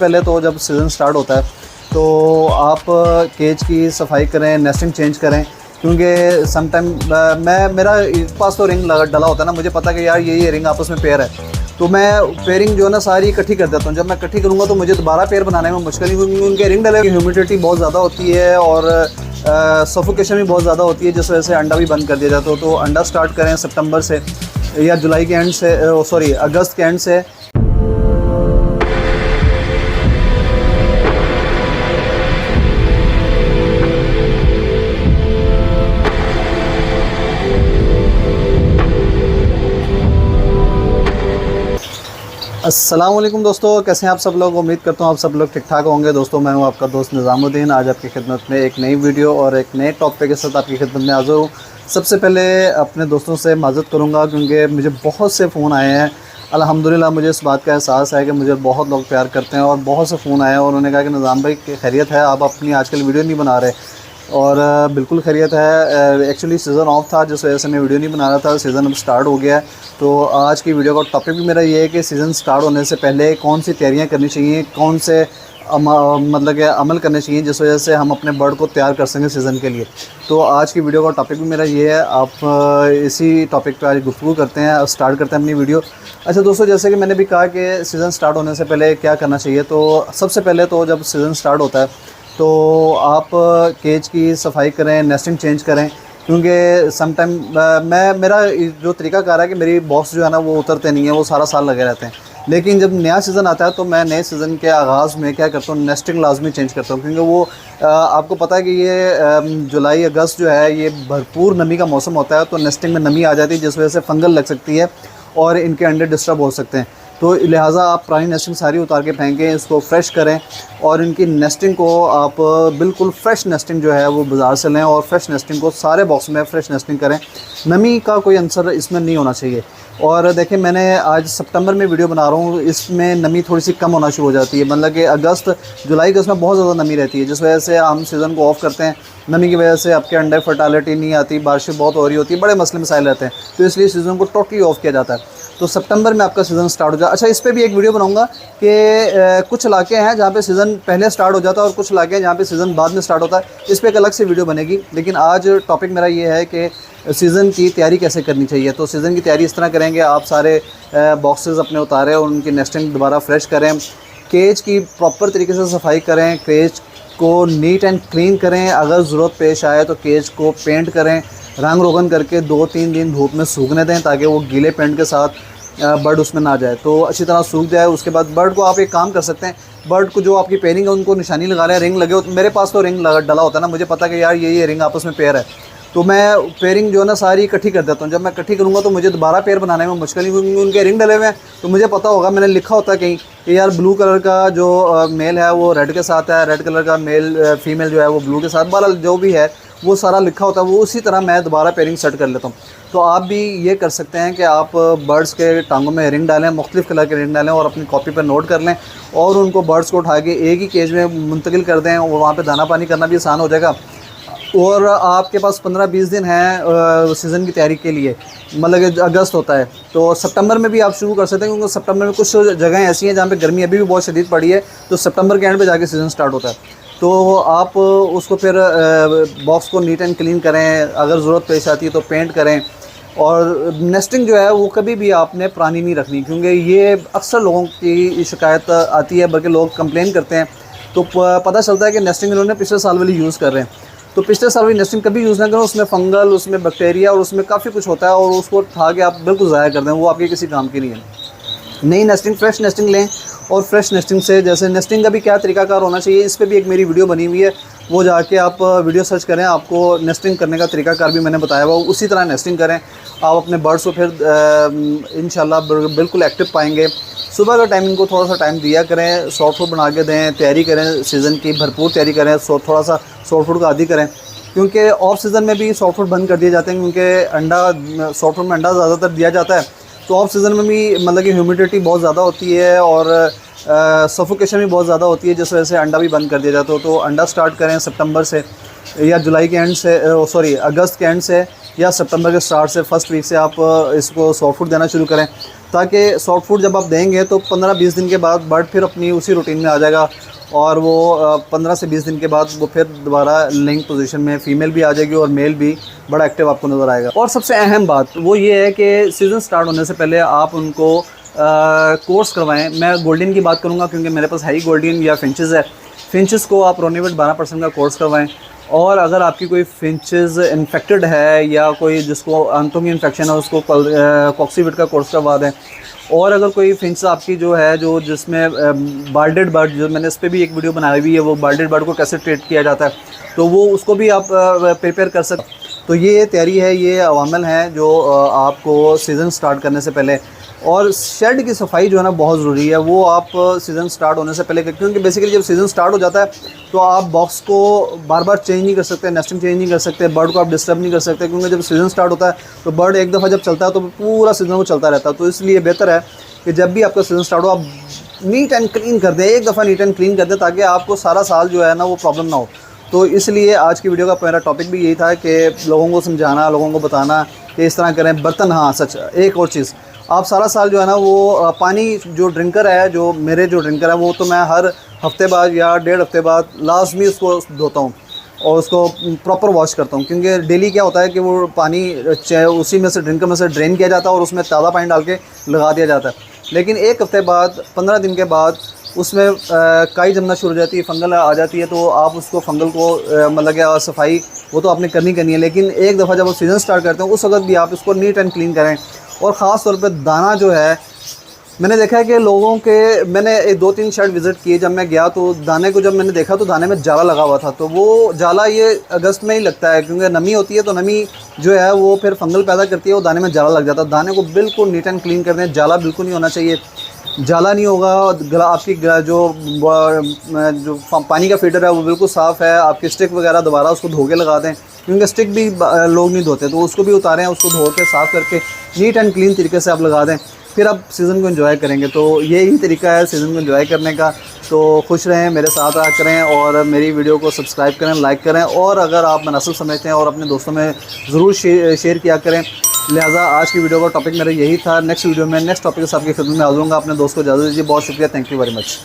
पहले तो जब सीज़न स्टार्ट होता है तो आप केज की सफाई करें, नेस्टिंग चेंज करें, क्योंकि सम टाइम मेरा पास तो रिंग डला होता है ना, मुझे पता है कि यार ये रिंग आपस में पेयर है, तो मैं पेयरिंग जो है ना सारी इकट्ठी कर देता हूँ। जब मैं इकट्ठी करूँगा तो मुझे दोबारा पेयर बनाने में मुश्किल नहीं, क्योंकि उनके रिंग डले ह्यूमिडिटी बहुत ज़्यादा होती है और सफोकेशन भी बहुत ज़्यादा होती है, जिस वजह से अंडा भी बंद कर दिया जाता है। तो अंडा स्टार्ट करें सितंबर से या जुलाई के एंड से, अगस्त के एंड से। अस्सलाम वालेकुम दोस्तों, कैसे हैं आप सब लोग। उम्मीद करता हूँ आप सब लोग ठीक ठाक होंगे। दोस्तों मैं हूँ आपका दोस्त निज़ामुद्दीन, आज आपकी खिदमत में एक नई वीडियो और एक नए टॉपिक के साथ आपकी खिदमत में हाज़िर हूँ। सबसे पहले अपने दोस्तों से माज़रत करूँगा क्योंकि मुझे बहुत से फ़ोन आए हैं। अल्हम्दुलिल्लाह मुझे इस बात का एहसास है कि मुझे बहुत लोग प्यार करते हैं और बहुत से फ़ोन आए हैं और उन्होंने कहा कि निज़ाम भाई खैरियत है, आप अपनी आजकल वीडियो नहीं बना रहे। और बिल्कुल खैरियत है। एक्चुअली सीज़न ऑफ था जिस वजह से मैं वीडियो नहीं बना रहा था। सीज़न अब स्टार्ट हो गया है, तो आज की वीडियो का टॉपिक भी मेरा ये है कि सीज़न स्टार्ट होने से पहले कौन सी तैयारियां करनी चाहिए, कौन से मतलब कि अमल करने चाहिए जिस वजह से हम अपने बर्ड को तैयार कर सकें सीज़न के लिए। तो आज की वीडियो का टॉपिक भी मेरा ये है। आप इसी टॉपिक पर आज गुफ्तगू करते हैं, स्टार्ट करते हैं अपनी वीडियो। अच्छा दोस्तों, जैसे कि मैंने भी कहा कि सीज़न स्टार्ट होने से पहले क्या करना चाहिए, तो सबसे पहले तो जब सीज़न स्टार्ट होता है तो आप केज की सफाई करें, नेस्टिंग चेंज करें, क्योंकि सम टाइम मेरा जो तरीक़ाकार है कि मेरी बॉक्स जो है ना वो उतरते नहीं है, वो सारा साल लगे रहते हैं। लेकिन जब नया सीज़न आता है तो मैं नए सीज़न के आगाज़ में क्या करता हूँ, नेस्टिंग लाजमी चेंज करता हूँ, क्योंकि वो आपको पता है कि ये जुलाई अगस्त जो है ये भरपूर नमी का मौसम होता है, तो नेस्टिंग में नमी आ जाती है जिस वजह से फंगल लग सकती है और इनके अंडे डिस्टर्ब हो सकते हैं। तो लिहाजा आप पुरानी नेस्टिंग सारी उतार के फेंकें, इसको फ्रेश करें और इनकी नेस्टिंग को आप बिल्कुल फ्रेश नेस्टिंग जो है वो बाज़ार से लें और फ्रेश नेस्टिंग को सारे बॉक्स में फ्रेश नेस्टिंग करें। नमी का कोई अंसर इसमें नहीं होना चाहिए। और देखिए मैंने आज सितंबर में वीडियो बना रहा हूँ, इसमें नमी थोड़ी सी कम होना शुरू हो जाती है। मतलब कि जुलाई अगस्त में बहुत ज़्यादा नमी रहती है, जिस वजह से हम सीज़न को ऑफ़ करते हैं। नमी की वजह से आपके अंडे फर्टालिटी नहीं आती, बारिशें बहुत हो रही होती है, बड़े मसले मसाइल रहते हैं, तो इसलिए सीज़न को टोटली ऑफ़ किया जाता है। तो सितंबर में आपका सीज़न स्टार्ट हो जाए। अच्छा, इस पर भी एक वीडियो बनाऊंगा कि कुछ इलाके हैं जहाँ पे सीज़न पहले स्टार्ट हो जाता है और कुछ इलाके हैं जहाँ पे सीज़न बाद में स्टार्ट होता है। इस पर एक अलग से वीडियो बनेगी, लेकिन आज टॉपिक मेरा ये है कि सीज़न की तैयारी कैसे करनी चाहिए। तो सीज़न की तैयारी इस तरह करेंगे, आप सारे बॉक्सेस अपने उतारें और उनकी नेस्टिंग दोबारा फ्रेश करें, केज की प्रॉपर तरीके से सफाई करें, केज को नीट एंड क्लीन करें, अगर ज़रूरत पेश आए तो केज को पेंट करें, रंग रोगन करके 2-3 दिन धूप में सूखने दें ताकि वो गीले पेंट के साथ बर्ड उसमें ना जाए, तो अच्छी तरह सूख जाए। उसके बाद बर्ड को आप एक काम कर सकते हैं, बर्ड को जो आपकी पेयरिंग है उनको निशानी लगा लें, रिंग लगे हो। मेरे पास तो रिंग डला होता है ना, मुझे पता है कि यार ये रिंग आपस में पेयर है, तो मैं पेयरिंग जो है ना सारी इकट्ठी कर देता हूँ। जब मैं इकट्ठी करूँगा तो मुझे दोबारा पेयर बनाने में मुश्किल नहीं, क्योंकि उनके रिंग डले हुए हैं। तो मुझे पता होगा, मैंने लिखा होता है कहीं कि यार ब्लू कलर का जो मेल है वो रेड के साथ है, रेड कलर का मेल फीमेल जो है वो ब्लू के साथ, बहरहाल जो भी है वो सारा लिखा होता है, वो उसी तरह मैं दोबारा पेयरिंग सेट कर लेता हूँ। तो आप भी ये कर सकते हैं कि आप बर्ड्स के टांगों में रिंग डालें, मुख्तलिफ़ कलर के रिंग डालें और अपनी कॉपी पर नोट कर लें और उनको बर्ड्स को उठा के एक ही केज में मुंतकिल कर दें और वहाँ पे दाना पानी करना भी आसान हो जाएगा। और आपके पास 15-20 दिन हैं सीज़न की तैयारी के लिए, मतलब कि अगस्त होता है, तो सितंबर में भी आप शुरू कर सकते हैं, क्योंकि सितंबर में कुछ जगहें ऐसी हैं जहाँ पे गर्मी अभी भी बहुत शदीद पड़ी है, तो सितंबर के एंड पे जाके सीज़न स्टार्ट होता है। तो आप उसको फिर बॉक्स को नीट एंड क्लीन करें, अगर ज़रूरत पेश आती है तो पेंट करें। और नेस्टिंग जो है वो कभी भी आपने पुरानी नहीं रखनी, क्योंकि ये अक्सर लोगों की शिकायत आती है, बल्कि लोग कंप्लेन करते हैं, तो पता चलता है कि नेस्टिंग इन्होंने पिछले साल वाली यूज़ कर रहे हैं। तो पिछले साल वाली नेस्टिंग कभी यूज़ ना करें, उसमें फंगल, उसमें बैक्टीरिया और उसमें काफ़ी कुछ होता है, और उसको उठा के आप बिल्कुल ज़ाया कर दें, वो आपके किसी काम की नहीं है। नई नेस्टिंग, फ्रेश नेस्टिंग लें और फ्रेश नेस्टिंग से, जैसे नेस्टिंग का भी क्या तरीकाकार होना चाहिए, इस पर भी एक मेरी वीडियो बनी हुई है, वो जाके आप वीडियो सर्च करें, आपको नेस्टिंग करने का तरीकाकार भी मैंने बताया हुआ, उसी तरह नेस्टिंग करें। आप अपने बर्ड्स को फिर इंशाल्लाह बिल्कुल एक्टिव पाएंगे। सुबह का टाइम इनको थोड़ा सा टाइम दिया करें, सॉफ्ट फूड बना के दें, तैयारी करें सीज़न की, भरपूर तैयारी करें, थोड़ा सा सॉफ्ट फूड का आदी करें, क्योंकि ऑफ सीज़न में भी सॉफ्ट फूड बंद कर दिए जाते हैं, क्योंकि सॉफ्ट फूड में अंडा ज़्यादातर दिया जाता है। तो ऑफ सीज़न में भी मतलब कि ह्यूमिडिटी बहुत ज़्यादा होती है और सफोकेशन भी बहुत ज़्यादा होती है, जिस वजह से अंडा भी बंद कर दिया जाता है। तो अंडा स्टार्ट करें सितंबर से या जुलाई के एंड से, अगस्त के एंड से या सितंबर के स्टार्ट से, फर्स्ट वीक से आप इसको सॉफ्ट फूड देना शुरू करें। ताकि सॉफ्ट फूड जब आप देंगे तो 15-20 दिन के बाद बर्ड फिर अपनी उसी रूटीन में आ जाएगा और वो 15 से 20 दिन के बाद वो फिर दोबारा लिंक पोजीशन में फ़ीमेल भी आ जाएगी और मेल भी बड़ा एक्टिव आपको नज़र आएगा। और सबसे अहम बात वो ये है कि सीज़न स्टार्ट होने से पहले आप उनको कोर्स करवाएं। मैं गोल्डन की बात करूँगा क्योंकि मेरे पास है ही गोल्डन या फिंचेस है। फिंचेस को आप रोनिविट 12% का कोर्स करवाएं। और अगर आपकी कोई फिंचेस इन्फेक्टेड है या कोई जिसको आंतों की इन्फेक्शन है उसको कॉक्सीविट का कोर्स करवा दें। और अगर कोई फिंच आपकी जो है जो जिसमें बाल्डेड बर्ड, जो मैंने इस पर भी एक वीडियो बनाई हुई है, वो बाल्डेड बर्ड को कैसे ट्रीट किया जाता है, तो वो उसको भी आप प्रिपेयर कर सकते। तो ये तैयारी है, ये अवामल हैं जो आपको सीज़न स्टार्ट करने से पहले। और शेड की सफाई जो है ना बहुत ज़रूरी है, वो आप सीज़न स्टार्ट होने से पहले, क्योंकि बेसिकली जब सीज़न स्टार्ट हो जाता है तो आप बॉक्स को बार बार चेंज नहीं कर सकते, नेस्टिंग चेंज नहीं कर सकते, बर्ड को आप डिस्टर्ब नहीं कर सकते, क्योंकि जब सीज़न स्टार्ट होता है तो बर्ड एक दफ़ा जब चलता है तो पूरा सीज़न वो चलता रहता है। तो इसलिए बेहतर है कि जब भी आपका सीज़न स्टार्ट हो आप नीट एंड क्लीन कर दें, एक दफ़ा नीट एंड क्लीन कर दें, ताकि आपको सारा साल जो है ना वो प्रॉब्लम ना हो। तो इसलिए आज की वीडियो का मेरा टॉपिक भी यही था कि लोगों को समझाना, लोगों को बताना कि इस तरह करें। बर्तन, हाँ सच, एक और चीज़, आप सारा साल जो है ना वो पानी, जो ड्रिंकर है, जो मेरे जो ड्रिंकर है, वो तो मैं हर हफ्ते बाद या 1.5 हफ्ते बाद लाजमी उसको धोता हूँ और उसको प्रॉपर वॉश करता हूँ। क्योंकि डेली क्या होता है कि वो पानी उसी में से, ड्रिंकर में से ड्रेन किया जाता है और उसमें ताज़ा पानी डाल के लगा दिया जाता है। लेकिन एक हफ्ते बाद, 15 दिन के बाद उसमें काई जमना शुरू हो जाती है, फंगल आ जाती है। तो आप उसको फंगल को मतलब क्या सफाई वो तो आपने करनी है, लेकिन एक दफ़ा जब आप सीज़न स्टार्ट करते हैं उस वक्त भी आप इसको नीट एंड क्लीन करें। और ख़ास तौर पे दाना जो है, मैंने देखा है कि लोगों के, मैंने 2-3 शेड विज़िट किए, जब मैं गया तो दाने को जब मैंने देखा तो दाने में जाला लगा हुआ था। तो वो जाला ये अगस्त में ही लगता है, क्योंकि नमी होती है, तो नमी जो है वो फिर फंगल पैदा करती है, वो दाने में जाला लग जाता है। दाने को बिल्कुल नीट एंड क्लीन कर दें, जाला बिल्कुल नहीं होना चाहिए। जाला नहीं होगा, आपकी जो पानी का फीडर है वो बिल्कुल साफ़ है। आपकी स्टिक वगैरह दोबारा उसको धो के लगा दें, क्योंकि स्टिक भी लोग नहीं धोते, तो उसको भी उतारें, उसको धो के साफ़ करके नीट एंड क्लीन तरीके से आप लगा दें, फिर आप सीज़न को एंजॉय करेंगे। तो यही तरीका है सीज़न को एंजॉय करने का। तो खुश रहें, मेरे साथ आ करें और मेरी वीडियो को सब्सक्राइब करें, लाइक करें, और अगर आप मुनासिब समझते हैं और अपने दोस्तों में ज़रूर शेयर किया करें। लिहाजा आज की वीडियो का टॉपिक मेरा यही था। नेक्स्ट वीडियो में नेक्स्ट टॉपिक के साथ आपकी खिदमत में हाज़िर होऊंगा। अपने दोस्त को इजाज़त दीजिए। बहुत शुक्रिया, थैंक यू वेरी मच।